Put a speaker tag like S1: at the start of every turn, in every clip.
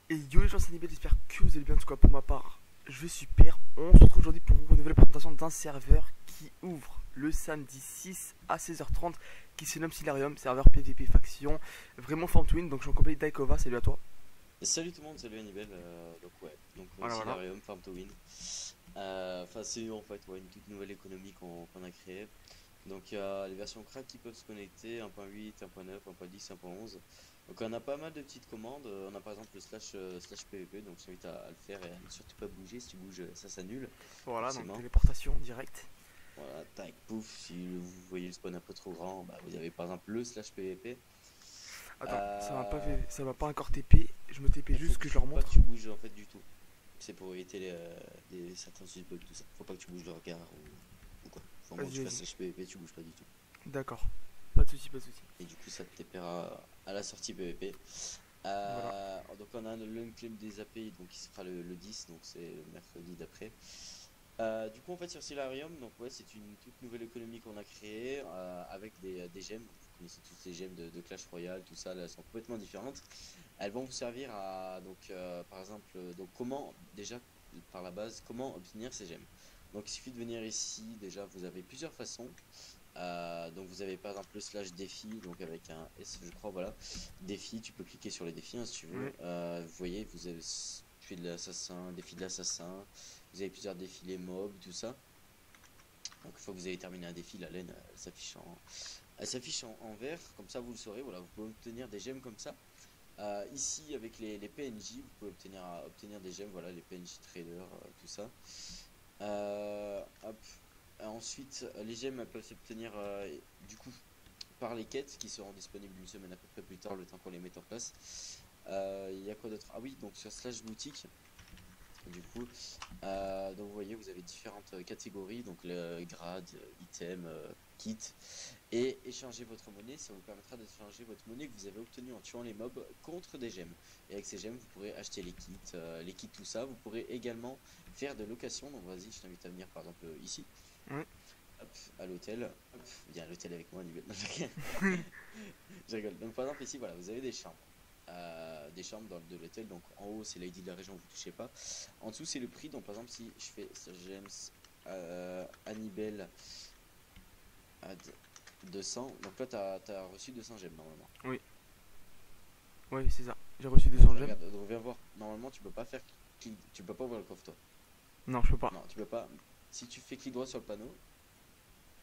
S1: Et yo les gens, c'est Nibel, j'espère que vous allez bien. En tout cas, pour ma part, je vais super. On se retrouve aujourd'hui pour une nouvelle présentation d'un serveur qui ouvre le samedi 6 à 16h30, qui se nomme Silarium, serveur PVP faction, vraiment farm to win. Donc je suis en compagnie d'Aikova, salut à toi.
S2: Salut tout le monde, salut Hannibal. Donc ouais, donc
S1: Voilà, voilà.
S2: Silarium, Farm to Win. Enfin c'est en fait ouais, une toute nouvelle économie qu'on a créée. Donc il y a les versions crack qui peuvent se connecter, 1.8, 1.9, 1.10, 1.11. Donc on a pas mal de petites commandes. On a par exemple le slash PVP, donc je t'invite à le faire et à ne surtout pas bouger. Si tu bouges, ça s'annule,
S1: Voilà, donc
S2: forcément.
S1: téléportation directe.
S2: Voilà, tac, pouf. Si vous voyez le spawn un peu trop grand, bah, vous avez par exemple le slash PVP.
S1: Attends,
S2: Euh,
S1: ça va pas encore TP. Je me TP
S2: Il faut
S1: juste que je leur
S2: pas que
S1: montre.
S2: tu bouges en fait du tout. C'est pour éviter certains susbugs, tout ça. Faut pas que tu bouges le regard ou quoi. Faut vraiment que
S1: Vas-y,
S2: tu
S1: vas-y.
S2: fasses HPVP, tu bouges pas du tout.
S1: D'accord. Pas de soucis, pas de soucis.
S2: Et du coup, ça te TPera à la sortie PVP.
S1: Voilà.
S2: Donc, on a le claim des API, donc qui sera le 10, donc c'est le mercredi d'après. Du coup, en fait, sur Silarium, donc ouais, c'est une toute nouvelle économie qu'on a créée avec des gemmes. Vous connaissez tous ces gemmes de Clash Royale, tout ça, là, elles sont complètement différentes. Elles vont vous servir à, donc, par exemple, donc comment, déjà, par la base, comment obtenir ces gemmes. Donc, il suffit de venir ici, déjà, vous avez plusieurs façons. Donc, vous avez par exemple le slash défi, donc avec un S, je crois, voilà. Défi, tu peux cliquer sur les défis hein, si tu veux.
S1: Oui.
S2: Vous voyez, vous avez tué de l'assassin, défi de l'assassin. Vous avez plusieurs défilés mobs, tout ça. Donc une fois que vous avez terminé un défi, la laine elle s'affiche en vert, comme ça vous le saurez. Voilà, vous pouvez obtenir des gemmes comme ça. Ici avec les PNJ, vous pouvez obtenir des gemmes, voilà, les PNJ traders, tout ça. Hop. Ensuite, les gemmes elles peuvent s'obtenir du coup par les quêtes qui seront disponibles une semaine à peu près plus tard, le temps qu'on les mette en place. Il y a quoi d'autre? Ah oui, donc sur Slash Boutique. Du coup, donc vous voyez, vous avez différentes catégories, donc le grade, item, kit, et échanger votre monnaie, ça vous permettra d'échanger votre monnaie que vous avez obtenue en tuant les mobs contre des gemmes. Et avec ces gemmes, vous pourrez acheter les kits, tout ça. Vous pourrez également faire de location. Donc vas-y, je t'invite à venir par exemple ici,
S1: Oui.
S2: hop, à l'hôtel. Hop, viens à l'hôtel avec moi, Nibel. Je rigole. Donc par exemple ici, voilà, vous avez des chambres. Des chambres dans de l'hôtel, donc en haut c'est l'ID de la région, vous touchez pas. En dessous c'est le prix, donc par exemple si je fais James Hannibal add 200, donc là t'as reçu 200 gemmes normalement.
S1: Oui. Oui, c'est ça. J'ai reçu 200 gemmes.
S2: Regarde, donc viens voir, normalement tu peux pas faire clic, tu peux pas ouvrir le coffre toi.
S1: Non, je peux pas.
S2: Non, tu peux pas. Si tu fais clic droit sur le panneau,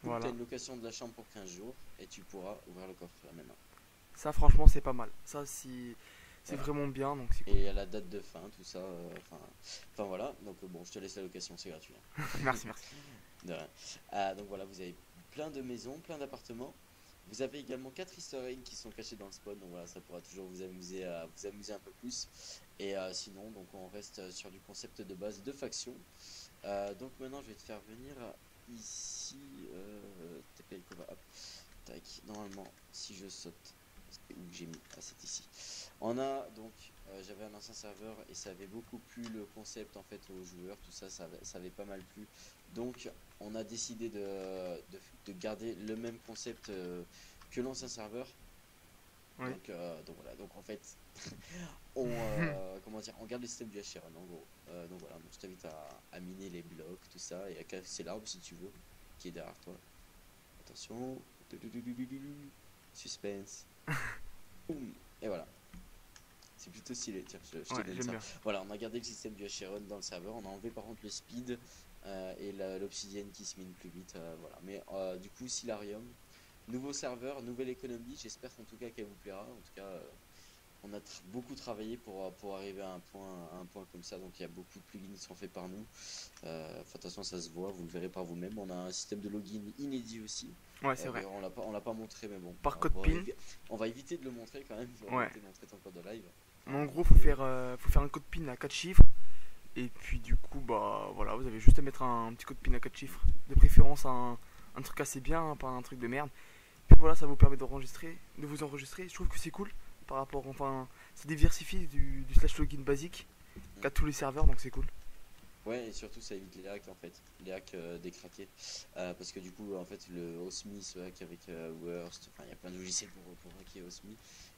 S2: tu as
S1: Voilà.
S2: une location de la chambre pour 15 jours et tu pourras ouvrir le coffre là maintenant.
S1: Ça, franchement, c'est pas mal. Ça, c'est
S2: Voilà.
S1: vraiment bien, donc c'est cool.
S2: Et à la date de fin, tout ça, enfin voilà. Donc bon, je te laisse la location, c'est gratuit, hein.
S1: Merci, merci.
S2: De rien. Donc voilà, vous avez plein de maisons, plein d'appartements. Vous avez également 4 easter eggs qui sont cachés dans le spawn, donc voilà, ça pourra toujours vous amuser à vous amuser un peu plus. Et sinon, donc on reste sur du concept de base de faction. Donc maintenant, je vais te faire venir ici. TP Elkova, hop, tac. Normalement, si je saute, c'est où que j'ai mis? Ah, c'est ici. On a donc, j'avais un ancien serveur et ça avait beaucoup plu le concept en fait aux joueurs, tout ça, ça avait pas mal plu. Donc, on a décidé de garder le même concept que l'ancien serveur.
S1: Oui.
S2: Donc voilà, donc en fait, comment dire, on garde le système du HRN en gros. Donc voilà, donc je t'invite à miner les blocs, tout ça, et à casser l'arbre si tu veux, qui est derrière toi. Attention, suspense, boum, et voilà. C'est plutôt stylé, tiens, je te
S1: Ouais,
S2: donne
S1: j'aime
S2: ça.
S1: bien.
S2: Voilà, on a gardé le système du HRN dans le serveur, on a enlevé par contre le speed et l'obsidienne qui se mine plus vite, voilà. Mais du coup, Silarium, nouveau serveur, nouvelle économie, j'espère en tout cas qu'elle vous plaira. En tout cas, on a beaucoup travaillé pour arriver à un point comme ça, donc il y a beaucoup de plugins qui sont faits par nous. De toute façon, ça se voit, vous le verrez par vous-même. On a un système de login inédit aussi.
S1: Ouais, c'est vrai.
S2: D'ailleurs, on l'a pas montré, mais bon,
S1: Par code PIN.
S2: on va éviter de le montrer quand même. On va
S1: Ouais.
S2: éviter de montrer ton code de live.
S1: Mais en
S2: Enfin,
S1: gros, faut faire un code PIN à 4 chiffres. Et puis, du coup, bah voilà, vous avez juste à mettre un petit code PIN à 4 chiffres. De préférence, un truc assez bien, hein, pas un truc de merde. Puis voilà, ça vous permet d'enregistrer, de vous enregistrer. Je trouve que c'est cool par rapport, enfin, ça diversifie du slash login basique qu'a tous les serveurs, donc c'est cool.
S2: Ouais, et surtout ça évite les hacks en fait, les hacks décraqués. Parce que du coup, en fait, le Osmi se hack avec Worst, enfin il y a plein de logiciels pour hacker Osmi.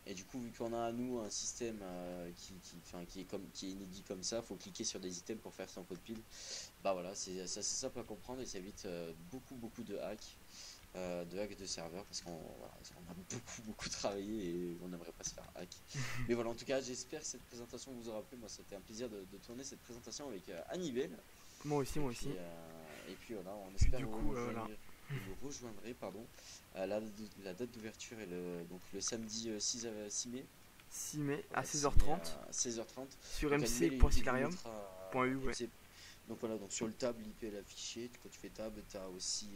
S2: Et du coup, vu qu'on a à nous un système enfin, qui est inédit comme ça, faut cliquer sur des items pour faire son code pile. Bah voilà, c'est assez simple à comprendre et ça évite beaucoup de hacks de serveurs parce qu'on voilà, on a beaucoup travaillé et on n'aimerait pas se faire hack. Mais voilà, en tout cas, j'espère que cette présentation vous aura plu. Moi, c'était un plaisir de tourner cette présentation avec Annibel.
S1: Moi aussi, moi aussi.
S2: Et puis voilà, on
S1: Puis
S2: espère
S1: du
S2: vous
S1: coup, voilà.
S2: vous rejoindrez, pardon. La date d'ouverture est donc le samedi 6 mai.
S1: 6 mai à
S2: Voilà, 6 mai
S1: 16h30
S2: à 16h30.
S1: sur
S2: Donc Annibel, il vous
S1: mc.silarium.eu,
S2: mettra
S1: ouais.
S2: donc voilà, donc sur le tab, l'IP est affiché. Quand tu fais tab, t'as aussi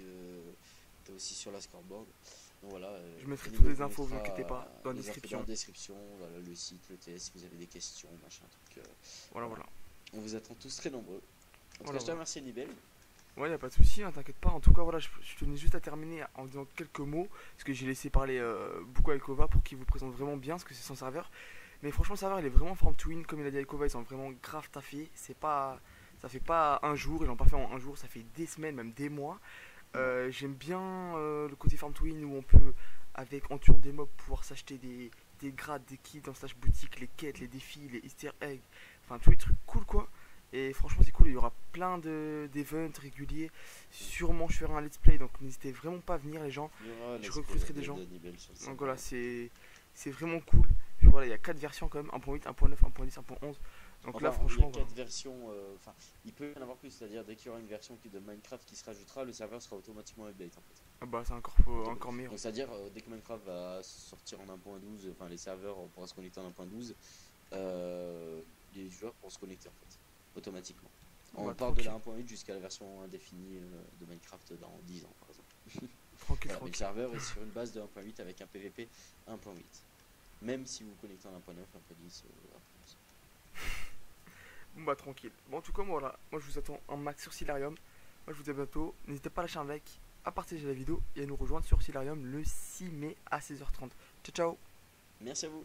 S2: sur la scoreboard. Donc voilà,
S1: Je mettrai toutes
S2: Annibel
S1: les
S2: vous
S1: infos, vous
S2: mettra
S1: inquiétez pas, dans la
S2: les infos dans
S1: description.
S2: la description. Voilà, le site, le test, si vous avez des questions, machin, truc.
S1: Voilà,
S2: Voilà.
S1: voilà.
S2: On vous attend tous très nombreux. En tout
S1: Voilà,
S2: cas, je te
S1: voilà.
S2: remercie, Annibel.
S1: Ouais, y a pas de souci, hein, t'inquiète pas. En tout cas, voilà, je tenais juste à terminer en disant quelques mots, parce que j'ai laissé parler beaucoup à Alcova pour qu'il vous présente vraiment bien, ce que c'est son serveur. Mais franchement, le serveur, il est vraiment form to win, comme il a dit Alcova, ils sont vraiment grave taffés. Ça fait pas un jour, ils l'ont pas fait en un jour, ça fait des semaines, même des mois. J'aime bien le côté farm to win où on peut, avec en tuant des mobs, pouvoir s'acheter des grades, des kits dans slash boutique, les quêtes, les défis, les easter eggs, enfin tous les trucs cool quoi. Et franchement c'est cool, il y aura plein d'events réguliers. Sûrement je ferai un let's play, donc n'hésitez vraiment pas à venir les gens.
S2: Il y aura
S1: Je
S2: let's play
S1: recruterai des gens.
S2: d'Annibel sur le
S1: Donc
S2: serveur.
S1: voilà, c'est vraiment cool. Puis voilà, il y a 4 versions quand même, 1.8, 1.9, 1.10, 1.11. Donc
S2: Enfin,
S1: là
S2: il y a
S1: franchement, voilà.
S2: 4 versions. Enfin, il peut y en avoir plus, c'est-à-dire dès qu'il y aura une version de Minecraft qui se rajoutera, le serveur sera automatiquement update en fait.
S1: Ah bah c'est encore meilleur.
S2: Donc c'est-à-dire dès que Minecraft va sortir en 1.12, enfin les serveurs pourront se connecter en 1.12, les joueurs pourront se connecter en fait, automatiquement. On
S1: Bah
S2: part de la
S1: tranquille,
S2: 1.8 jusqu'à la version indéfinie de Minecraft dans 10 ans par exemple.
S1: tranquille,
S2: Voilà, mais le
S1: tranquille.
S2: serveur est sur une base de 1.8 avec un PVP 1.8. Même si vous connectez en 1.9, 1.10, 1.11.
S1: Bon bah tranquille. Bon en tout cas moi, voilà, moi je vous attends un max sur Silarium. Moi je vous dis à bientôt. N'hésitez pas à lâcher un like, à partager la vidéo et à nous rejoindre sur Silarium le 6 mai à 16h30. Ciao ciao.
S2: Merci à vous.